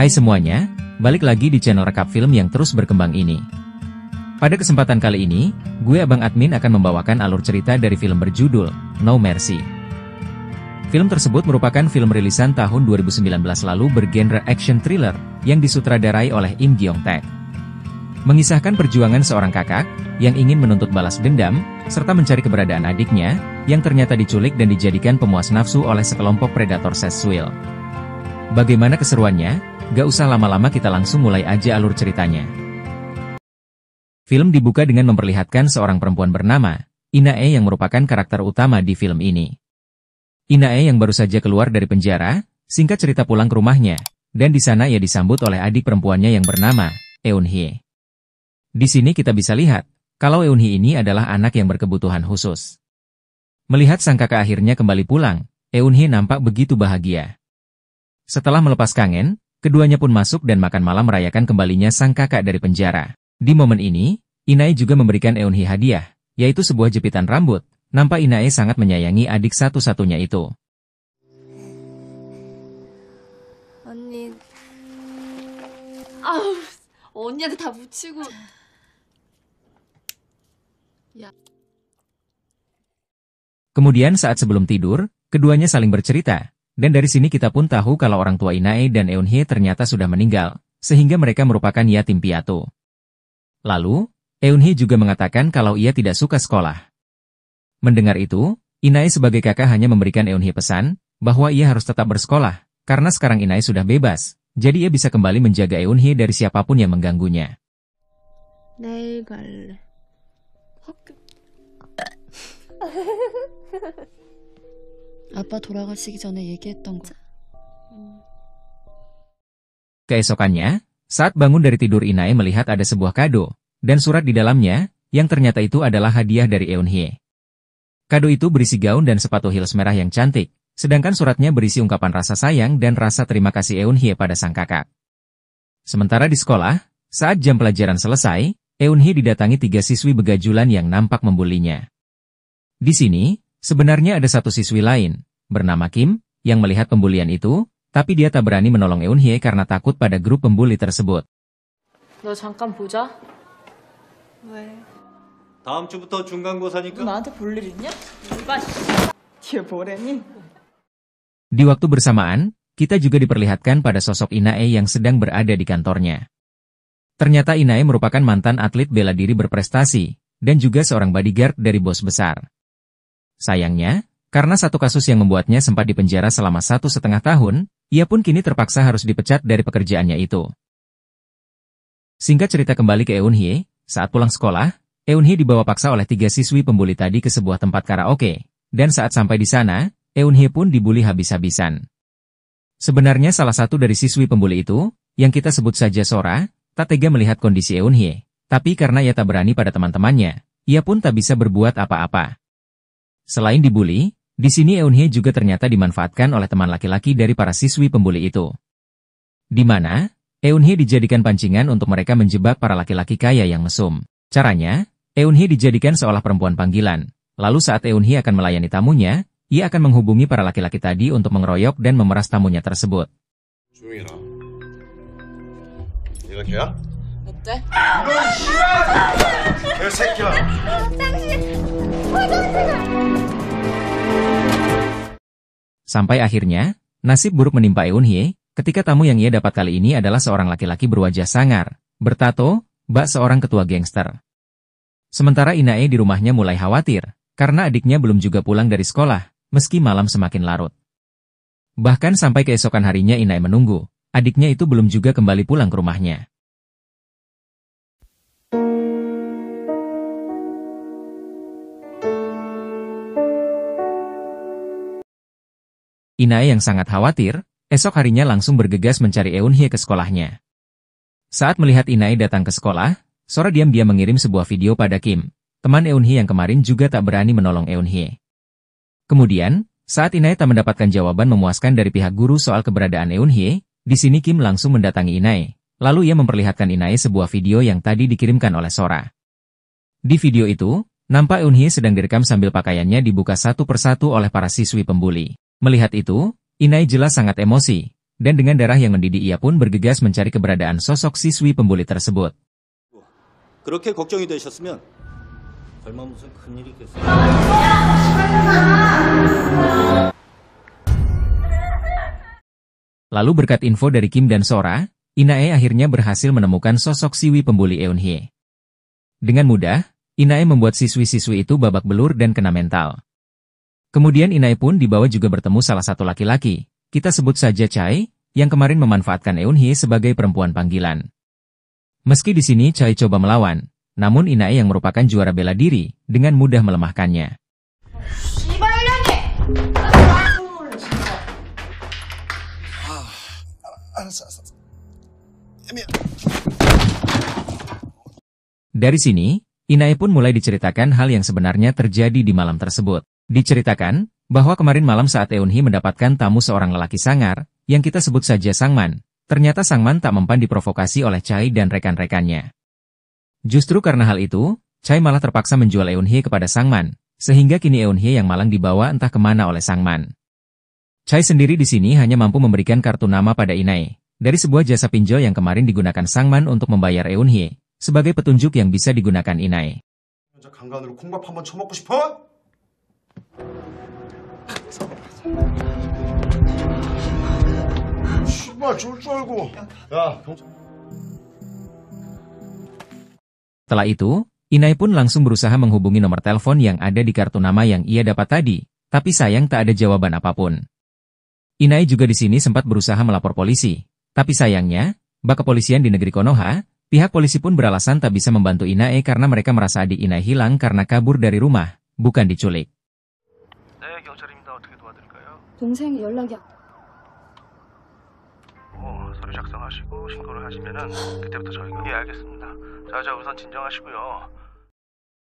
Hai semuanya, balik lagi di channel rekap film yang terus berkembang ini. Pada kesempatan kali ini, gue Abang Admin akan membawakan alur cerita dari film berjudul No Mercy. Film tersebut merupakan film rilisan tahun 2019 lalu bergenre action thriller yang disutradarai oleh Im Gyeong-taek. Mengisahkan perjuangan seorang kakak yang ingin menuntut balas dendam, serta mencari keberadaan adiknya yang ternyata diculik dan dijadikan pemuas nafsu oleh sekelompok predator seksual. Bagaimana keseruannya? Gak usah lama-lama, kita langsung mulai aja alur ceritanya. Film dibuka dengan memperlihatkan seorang perempuan bernama Inae yang merupakan karakter utama di film ini. Inae yang baru saja keluar dari penjara, singkat cerita pulang ke rumahnya, dan di sana ia disambut oleh adik perempuannya yang bernama Eun-hye. Di sini kita bisa lihat, kalau Eun-hye ini adalah anak yang berkebutuhan khusus. Melihat sang kakak akhirnya kembali pulang, Eun-hye nampak begitu bahagia. Setelah melepas kangen, keduanya pun masuk dan makan malam merayakan kembalinya sang kakak dari penjara. Di momen ini, Inae juga memberikan Eun-hye hadiah, yaitu sebuah jepitan rambut. Nampak Inae sangat menyayangi adik satu-satunya itu. 언니한테 다 묻히고. Kemudian saat sebelum tidur, keduanya saling bercerita. Dan dari sini kita pun tahu kalau orang tua Inae dan Eun-hye ternyata sudah meninggal, sehingga mereka merupakan yatim piatu. Lalu, Eun-hye juga mengatakan kalau ia tidak suka sekolah. Mendengar itu, Inae sebagai kakak hanya memberikan Eun-hye pesan, bahwa ia harus tetap bersekolah, karena sekarang Inae sudah bebas, jadi ia bisa kembali menjaga Eun-hye dari siapapun yang mengganggunya. 내일 갈래. 학교. 아빠 돌아가시기 전에 얘기했던 거. Keesokannya, saat bangun dari tidur Inae melihat ada sebuah kado, dan surat di dalamnya, yang ternyata itu adalah hadiah dari Eun-hye. Kado itu berisi gaun dan sepatu heels merah yang cantik, sedangkan suratnya berisi ungkapan rasa sayang dan rasa terima kasih Eun-hye pada sang kakak. Sementara di sekolah, saat jam pelajaran selesai, Eun-hye didatangi 3 siswi begajulan yang nampak membulinya. Di sini, sebenarnya ada satu siswi lain, bernama Kim, yang melihat pembulian itu, tapi dia tak berani menolong Eun-hye karena takut pada grup pembuli tersebut. 너 잠깐 보자. 왜? 다음 주부터 중간고사니까. 너 나한테 볼 일 있냐? 이봐. 뒤에 뭐래니? Di waktu bersamaan, kita juga diperlihatkan pada sosok Inae yang sedang berada di kantornya. Ternyata Inae merupakan mantan atlet bela diri berprestasi, dan juga seorang bodyguard dari bos besar. Sayangnya, karena satu kasus yang membuatnya sempat dipenjara selama 1,5 tahun, ia pun kini terpaksa harus dipecat dari pekerjaannya itu. Singkat cerita kembali ke Eun-hye, saat pulang sekolah, Eun-hye dibawa paksa oleh 3 siswi pembuli tadi ke sebuah tempat karaoke, dan saat sampai di sana, Eun-hye pun dibuli habis-habisan. Sebenarnya salah satu dari siswi pembuli itu, yang kita sebut saja Sora, tak tega melihat kondisi Eun-hye, tapi karena ia tak berani pada teman-temannya, ia pun tak bisa berbuat apa-apa. Selain dibuli, di sini Eun-hye juga ternyata dimanfaatkan oleh teman laki-laki dari para siswi pembuli itu. Di mana, Eun-hye dijadikan pancingan untuk mereka menjebak para laki-laki kaya yang mesum. Caranya, Eun-hye dijadikan seolah perempuan panggilan. Lalu saat Eun-hye akan melayani tamunya, ia akan menghubungi para laki-laki tadi untuk mengeroyok dan memeras tamunya tersebut. 조용히 해라. 얘가 걔야? 어때? 개새끼야. Sampai akhirnya, nasib buruk menimpa Eun-hye, ketika tamu yang ia dapat kali ini adalah seorang laki-laki berwajah sangar, bertato, bak seorang ketua gangster. Sementara Inae di rumahnya mulai khawatir, karena adiknya belum juga pulang dari sekolah, meski malam semakin larut. Bahkan sampai keesokan harinya Inae menunggu, adiknya itu belum juga kembali pulang ke rumahnya. Inae yang sangat khawatir, esok harinya langsung bergegas mencari Eun-hye ke sekolahnya. Saat melihat Inae datang ke sekolah, Sora diam-diam mengirim sebuah video pada Kim, teman Eun-hye yang kemarin juga tak berani menolong Eun-hye. Kemudian, saat Inae tak mendapatkan jawaban memuaskan dari pihak guru soal keberadaan Eun-hye, di sini Kim langsung mendatangi Inae, lalu ia memperlihatkan Inae sebuah video yang tadi dikirimkan oleh Sora. Di video itu, nampak Eun-hye sedang direkam sambil pakaiannya dibuka satu persatu oleh para siswi pembuli. Melihat itu, Inae jelas sangat emosi, dan dengan darah yang mendidih ia pun bergegas mencari keberadaan sosok siswi pembuli tersebut. 그렇게 걱정이 되셨으면 설마 무슨 큰일이 있겠어요? Lalu berkat info dari Kim dan Sora, Inae akhirnya berhasil menemukan sosok siwi pembuli Eunhye. Dengan mudah, Inae membuat siswi-siswi itu babak belur dan kena mental. Kemudian Inae pun dibawa juga bertemu salah satu laki-laki, kita sebut saja Chai, yang kemarin memanfaatkan Eunhye sebagai perempuan panggilan. Meski di sini Chai coba melawan, namun Inae yang merupakan juara bela diri, dengan mudah melemahkannya. Dari sini, Inae pun mulai diceritakan hal yang sebenarnya terjadi di malam tersebut. Diceritakan bahwa kemarin malam saat Eunhye mendapatkan tamu seorang lelaki sangar, yang kita sebut saja Sangman, ternyata Sangman tak mempan diprovokasi oleh Chai dan rekan-rekannya. Justru karena hal itu, Chai malah terpaksa menjual Eunhye kepada Sangman, sehingga kini Eunhye yang malang dibawa entah kemana oleh Sangman. Chai sendiri di sini hanya mampu memberikan kartu nama pada Inae, dari sebuah jasa pinjol yang kemarin digunakan Sangman untuk membayar Eunhye, sebagai petunjuk yang bisa digunakan Inae. 강간으로 콩밥 한번 쳐먹고 싶어? 씨발 죽을 줄 알고. 야, Setelah itu, Inae pun langsung berusaha menghubungi nomor telepon yang ada di kartu nama yang ia dapat tadi, tapi sayang tak ada jawaban apapun. Inae juga di sini sempat berusaha melapor polisi, tapi sayangnya, bak kepolisian di negeri Konoha, pihak polisi pun beralasan tak bisa membantu Inae karena mereka merasa adik Inae hilang karena kabur dari rumah, bukan diculik. 네, 경찰입니다. 어떻게 도와드릴까요? 동생 연락이 서류 작성하시고 신고를 하시면은 그때부터 저희가 알겠습니다. 자, 우선 진정하시고요.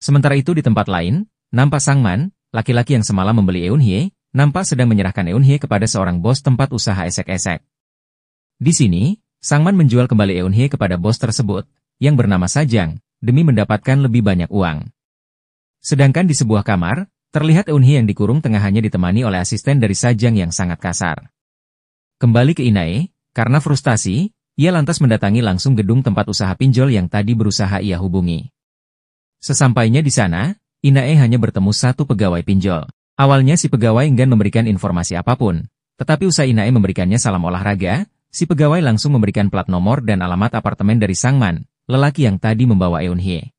Sementara itu di tempat lain, nampak Sangman, laki-laki yang semalam membeli Eunhye, nampak sedang menyerahkan Eunhye kepada seorang bos tempat usaha esek-esek. Di sini, Sangman menjual kembali Eunhye kepada bos tersebut, yang bernama Sajang, demi mendapatkan lebih banyak uang. Sedangkan di sebuah kamar, terlihat Eunhye yang dikurung tengah hanya ditemani oleh asisten dari Sajang yang sangat kasar. Kembali ke Inae, karena frustasi, ia lantas mendatangi langsung gedung tempat usaha pinjol yang tadi berusaha ia hubungi. Sesampainya di sana, Inae hanya bertemu satu pegawai pinjol. Awalnya si pegawai enggan memberikan informasi apapun, tetapi usai Inae memberikannya salam olahraga, si pegawai langsung memberikan plat nomor dan alamat apartemen dari Sangman, lelaki yang tadi membawa Eunhye.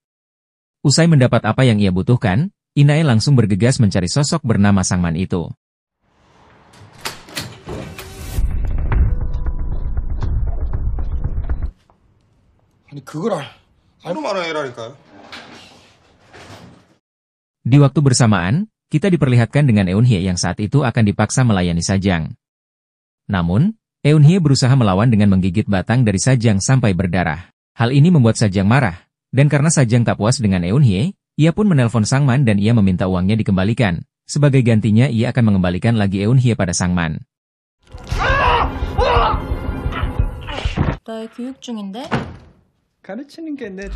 Usai mendapat apa yang ia butuhkan, Inae langsung bergegas mencari sosok bernama Sangman itu. 아니 그걸 하루 만에 해라니까요. Di waktu bersamaan, kita diperlihatkan dengan Eunhye yang saat itu akan dipaksa melayani Sajang. Namun, Eunhye berusaha melawan dengan menggigit batang dari Sajang sampai berdarah. Hal ini membuat Sajang marah, dan karena Sajang tak puas dengan Eunhye, ia pun menelpon Sangman dan ia meminta uangnya dikembalikan. Sebagai gantinya ia akan mengembalikan lagi Eunhye pada Sangman. 나의 교육 중인데? 가르치는 게 내...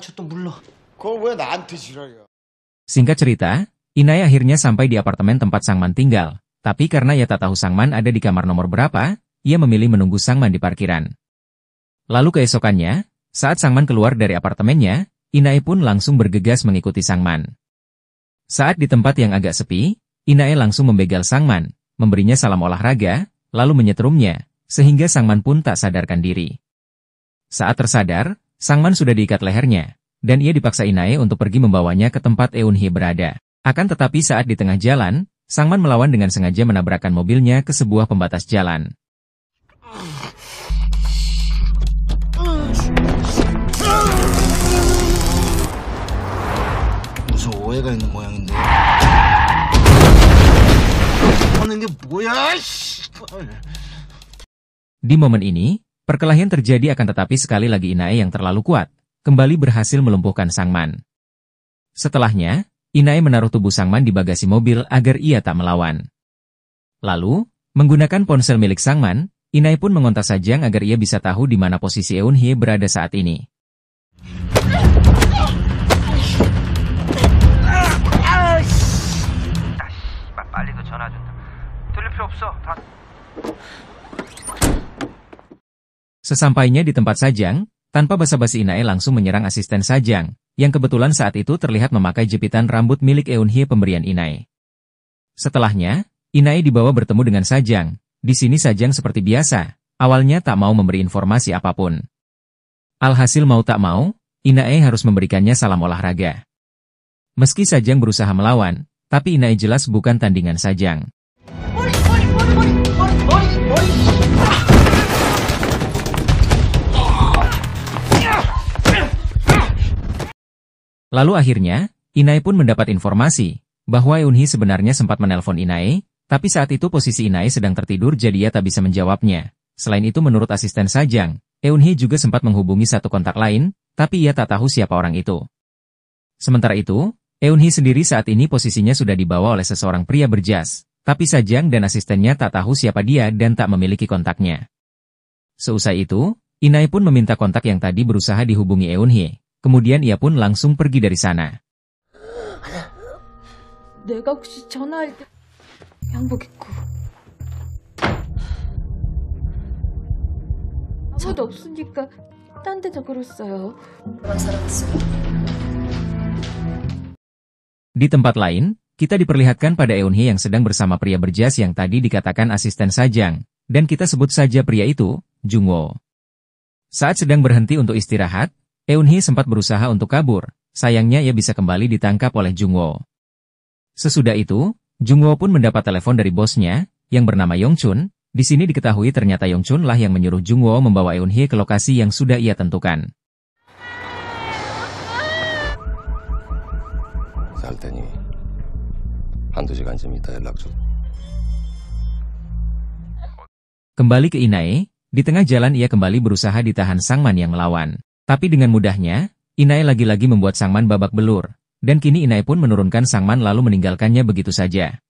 저또 물러. 그걸 왜 나한테 지랄이야? Singkat cerita, Inae akhirnya sampai di apartemen tempat Sangman tinggal, tapi karena ia tak tahu Sangman ada di kamar nomor berapa, ia memilih menunggu Sangman di parkiran. Lalu keesokannya, saat Sangman keluar dari apartemennya, Inae pun langsung bergegas mengikuti Sangman. Saat di tempat yang agak sepi, Inae langsung membegal Sangman, memberinya salam olahraga, lalu menyetrumnya, sehingga Sangman pun tak sadarkan diri. Saat tersadar, Sangman sudah diikat lehernya, dan ia dipaksa Inae untuk pergi membawanya ke tempat Eunhye berada. Akan tetapi saat di tengah jalan, Sangman melawan dengan sengaja menabrakkan mobilnya ke sebuah pembatas jalan. 무슨 오해가 있는 모양인데. 하는 게 뭐야? Di momen ini, perkelahian terjadi akan tetapi sekali lagi Inae yang terlalu kuat, kembali berhasil melumpuhkan Sangman. Setelahnya, Inae menaruh tubuh Sangman di bagasi mobil agar ia tak melawan. Lalu, menggunakan ponsel milik Sangman, Inae pun mengontak Sajang agar ia bisa tahu di mana posisi Eunhye berada saat ini. 빨리 그 전화 준다. 필요 없어. 다 Sesampainya di tempat Sajang, tanpa basa-basi Inae langsung menyerang asisten Sajang, yang kebetulan saat itu terlihat memakai jepitan rambut milik Eunhye pemberian Inae. Setelahnya, Inae dibawa bertemu dengan Sajang. Di sini Sajang seperti biasa, awalnya tak mau memberi informasi apapun. Alhasil mau tak mau, Inae harus memberikannya salam olahraga. Meski Sajang berusaha melawan, tapi Inae jelas bukan tandingan Sajang. Lalu akhirnya, Inae pun mendapat informasi bahwa Eunhye sebenarnya sempat menelpon Inae, tapi saat itu posisi Inae sedang tertidur jadi ia tak bisa menjawabnya. Selain itu menurut asisten Sajang, Eunhye juga sempat menghubungi satu kontak lain, tapi ia tak tahu siapa orang itu. Sementara itu, Eunhye sendiri saat ini posisinya sudah dibawa oleh seseorang pria berjas, tapi Sajang dan asistennya tak tahu siapa dia dan tak memiliki kontaknya. Seusai itu, Inae pun meminta kontak yang tadi berusaha dihubungi Eunhye. Kemudian ia pun langsung pergi dari sana. 내가 혹시 전화할 때 양복 입고 아무도 없으니까 딴 데다 걸었어요. Di tempat lain, kita diperlihatkan pada Eunhye yang sedang bersama pria berjas yang tadi dikatakan asisten Sajang, dan kita sebut saja pria itu, Jungwoo. Saat sedang berhenti untuk istirahat, Eunhye sempat berusaha untuk kabur, sayangnya ia bisa kembali ditangkap oleh Jungwoo. Sesudah itu, Jungwoo pun mendapat telepon dari bosnya, yang bernama Yongchun. Di sini diketahui ternyata Yongchun lah yang menyuruh Jungwoo membawa Eunhye ke lokasi yang sudah ia tentukan. 잘 테니 한두 시간쯤 있다 연락 줘. Kembali ke Inae, di tengah jalan ia kembali berusaha ditahan Sangman yang melawan. Tapi dengan mudahnya, Inae lagi-lagi membuat Sangman babak belur, dan kini Inae pun menurunkan Sangman lalu meninggalkannya begitu saja.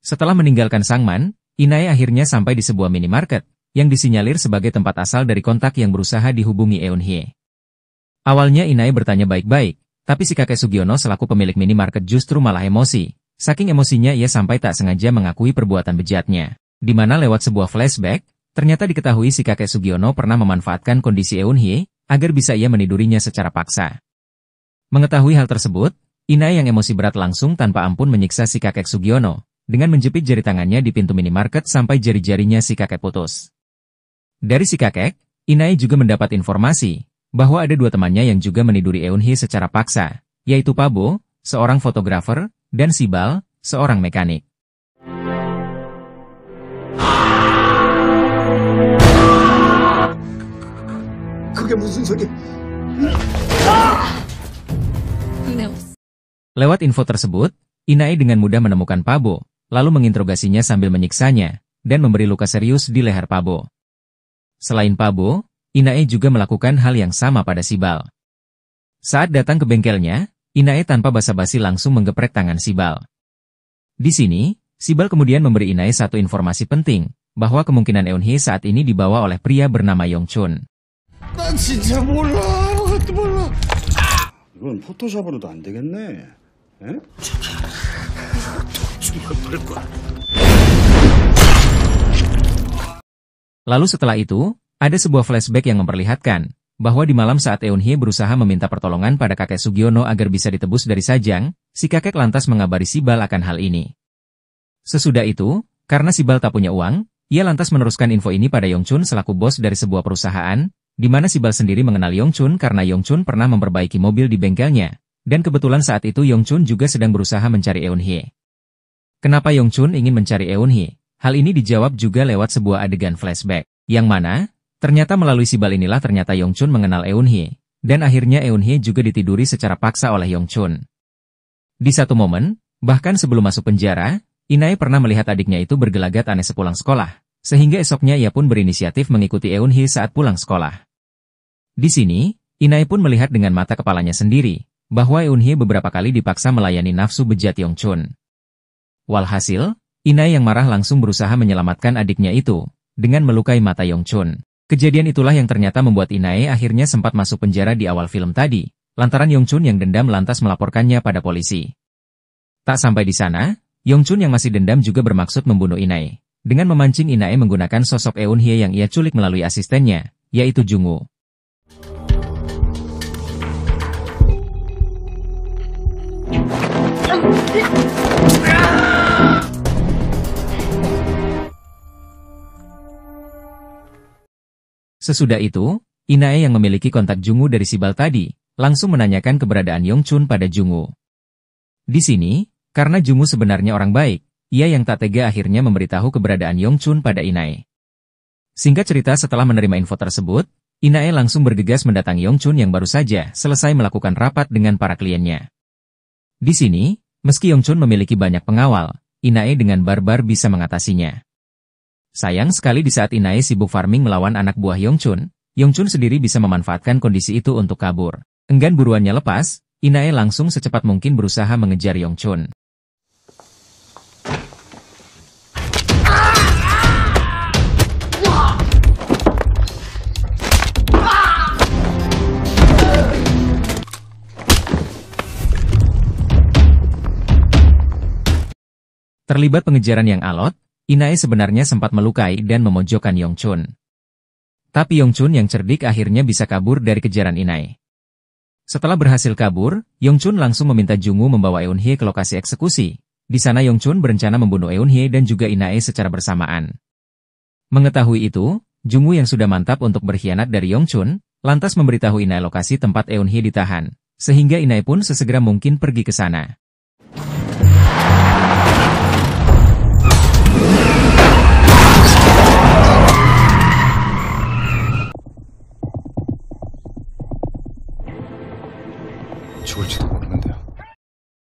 Setelah meninggalkan Sangman, Inae akhirnya sampai di sebuah minimarket, yang disinyalir sebagai tempat asal dari kontak yang berusaha dihubungi Eunhye. Awalnya Inae bertanya baik-baik, tapi si kakek Sugiono selaku pemilik minimarket justru malah emosi. Saking emosinya ia sampai tak sengaja mengakui perbuatan bejatnya. Di mana lewat sebuah flashback, ternyata diketahui si kakek Sugiono pernah memanfaatkan kondisi Eunhye, agar bisa ia menidurinya secara paksa. Mengetahui hal tersebut, Inae yang emosi berat langsung tanpa ampun menyiksa si kakek Sugiono, dengan menjepit jari tangannya di pintu minimarket sampai jari-jarinya si kakek putus. Dari si kakek, Inae juga mendapat informasi bahwa ada dua temannya yang juga meniduri Eunhye secara paksa, yaitu Pabo, seorang fotografer, dan Sibal, seorang mekanik. 그게 무슨 소리? Lewat info tersebut, Inae dengan mudah menemukan Pabo, lalu menginterogasinya sambil menyiksanya, dan memberi luka serius di leher Pabo. Selain Pabo, Inae juga melakukan hal yang sama pada Sibal. Saat datang ke bengkelnya, Inae tanpa basa-basi langsung menggeprek tangan Sibal. Di sini, Sibal kemudian memberi Inae satu informasi penting, bahwa kemungkinan Eunhye saat ini dibawa oleh pria bernama Yongchun. 난 진짜 몰라. 아무것도 몰라. 이건 포토샵으로도 안 되겠네. 에? Lalu setelah itu, ada sebuah flashback yang memperlihatkan bahwa di malam saat Eunhye berusaha meminta pertolongan pada kakek Sugiono agar bisa ditebus dari Sajang, si kakek lantas mengabari Sibal akan hal ini. Sesudah itu, karena Sibal tak punya uang, ia lantas meneruskan info ini pada Yongchun selaku bos dari sebuah perusahaan, di mana Sibal sendiri mengenal Yongchun karena Yongchun pernah memperbaiki mobil di bengkelnya, dan kebetulan saat itu Yongchun juga sedang berusaha mencari Eunhye. Kenapa Yongchun ingin mencari Eunhye? Hal ini dijawab juga lewat sebuah adegan flashback, yang mana ternyata melalui Sibal inilah ternyata Yongchun mengenal Eunhye, dan akhirnya Eunhye juga ditiduri secara paksa oleh Yongchun. Di satu momen, bahkan sebelum masuk penjara, Inae pernah melihat adiknya itu bergelagat aneh sepulang sekolah, sehingga esoknya ia pun berinisiatif mengikuti Eunhye saat pulang sekolah. Di sini, Inae pun melihat dengan mata kepalanya sendiri, bahwa Eunhye beberapa kali dipaksa melayani nafsu bejat Yongchun. Walhasil, Inae yang marah langsung berusaha menyelamatkan adiknya itu, dengan melukai mata Yongchun. Kejadian itulah yang ternyata membuat Inae akhirnya sempat masuk penjara di awal film tadi, lantaran Yongchun yang dendam lantas melaporkannya pada polisi. Tak sampai di sana, Yongchun yang masih dendam juga bermaksud membunuh Inae, dengan memancing Inae menggunakan sosok Eun-hye yang ia culik melalui asistennya, yaitu Jung-woo. Sesudah itu, Inae yang memiliki kontak Jung-woo dari Sibal tadi, langsung menanyakan keberadaan Yongchun pada Jung-woo. Di sini, karena Jung-woo sebenarnya orang baik, ia yang tak tega akhirnya memberitahu keberadaan Yongchun pada Inae. Singkat cerita setelah menerima info tersebut, Inae langsung bergegas mendatangi Yongchun yang baru saja selesai melakukan rapat dengan para kliennya. Di sini, meski Yongchun memiliki banyak pengawal, Inae dengan barbar bisa mengatasinya. Sayang sekali di saat Inae sibuk farming melawan anak buah Yongchun, Yongchun sendiri bisa memanfaatkan kondisi itu untuk kabur. Enggan buruannya lepas, Inae langsung secepat mungkin berusaha mengejar Yongchun. Terlibat pengejaran yang alot, Inae sebenarnya sempat melukai dan memojokkan Yongchun. Tapi Yongchun yang cerdik akhirnya bisa kabur dari kejaran Inae. Setelah berhasil kabur, Yongchun langsung meminta Jung-woo membawa Eun-hye ke lokasi eksekusi. Di sana Yongchun berencana membunuh Eun-hye dan juga Inae secara bersamaan. Mengetahui itu, Jung-woo yang sudah mantap untuk berkhianat dari Yongchun, lantas memberitahu Inae lokasi tempat Eun-hye ditahan, sehingga Inae pun sesegera mungkin pergi ke sana.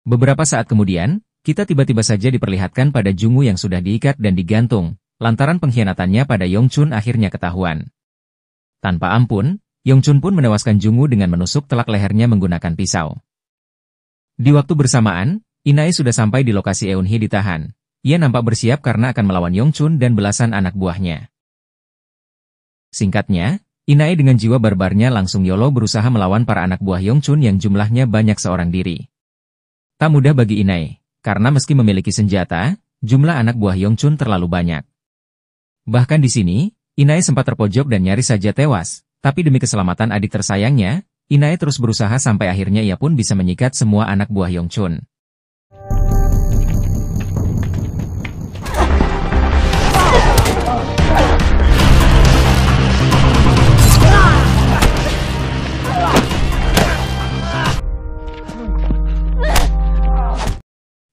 Beberapa saat kemudian, kita tiba-tiba saja diperlihatkan pada Jung-woo yang sudah diikat dan digantung, lantaran pengkhianatannya pada Yongchun akhirnya ketahuan. Tanpa ampun, Yongchun pun menewaskan Jung-woo dengan menusuk telak lehernya menggunakan pisau. Di waktu bersamaan, Inae sudah sampai di lokasi Eun-hye ditahan. Ia nampak bersiap karena akan melawan Yongchun dan belasan anak buahnya. Singkatnya, Inae dengan jiwa barbarnya langsung YOLO berusaha melawan para anak buah Yongchun yang jumlahnya banyak seorang diri. Tak mudah bagi Inae, karena meski memiliki senjata, jumlah anak buah Yongchun terlalu banyak. Bahkan di sini, Inae sempat terpojok dan nyaris saja tewas, tapi demi keselamatan adik tersayangnya, Inae terus berusaha sampai akhirnya ia pun bisa menyikat semua anak buah Yongchun.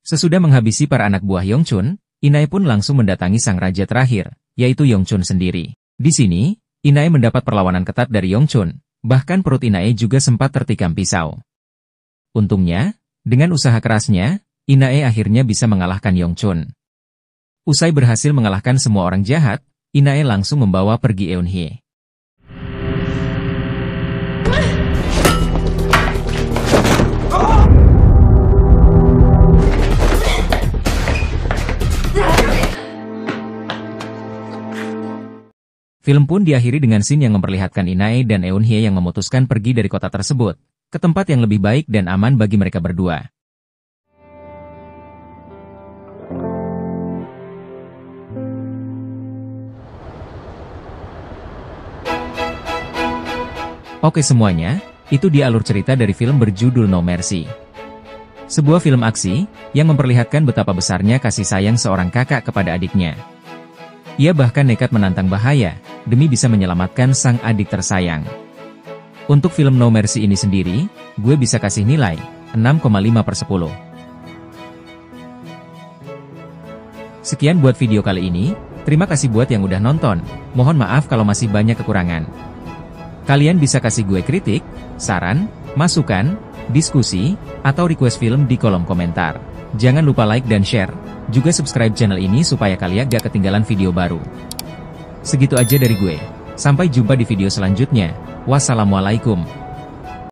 Sesudah menghabisi para anak buah Yongchun, Inae pun langsung mendatangi sang raja terakhir, yaitu Yongchun sendiri. Di sini, Inae mendapat perlawanan ketat dari Yongchun, bahkan perut Inae juga sempat tertikam pisau. Untungnya, dengan usaha kerasnya, Inae akhirnya bisa mengalahkan Yongchun. Usai berhasil mengalahkan semua orang jahat, Inae langsung membawa pergi Eun-hye. Film pun diakhiri dengan scene yang memperlihatkan Inae dan Eun-hye yang memutuskan pergi dari kota tersebut, ke tempat yang lebih baik dan aman bagi mereka berdua. Oke semuanya, itu dia alur cerita dari film berjudul No Mercy. Sebuah film aksi, yang memperlihatkan betapa besarnya kasih sayang seorang kakak kepada adiknya. Ia bahkan nekat menantang bahaya, demi bisa menyelamatkan sang adik tersayang. Untuk film No Mercy ini sendiri, gue bisa kasih nilai 6,5/10. Sekian buat video kali ini, terima kasih buat yang udah nonton, mohon maaf kalau masih banyak kekurangan. Kalian bisa kasih gue kritik, saran, masukan, diskusi, atau request film di kolom komentar. Jangan lupa like dan share. Juga subscribe channel ini supaya kalian gak ketinggalan video baru. Segitu aja dari gue. Sampai jumpa di video selanjutnya. Wassalamualaikum.